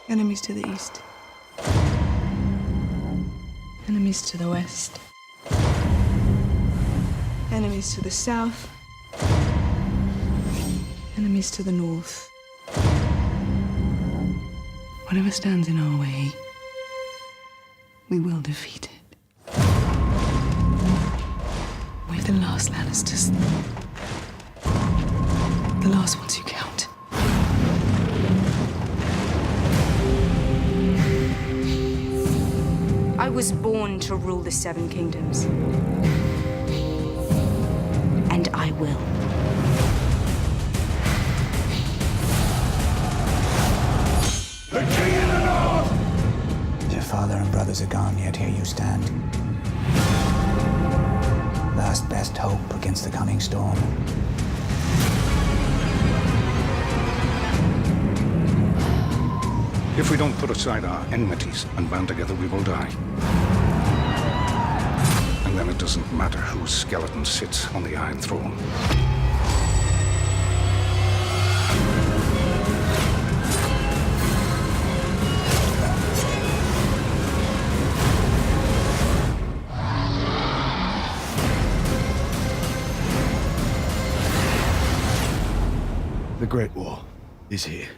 Enemies to the east. Enemies to the west. Enemies to the south. Enemies to the north. Whatever stands in our way, we will defeat it. We're the last Lannisters. The last ones who count. I was born to rule the Seven Kingdoms. And I will. The King in the North! Your father and brothers are gone, yet here you stand. Last best hope against the coming storm. If we don't put aside our enmities and band together, we will die. And then it doesn't matter whose skeleton sits on the Iron Throne. The Great War is here.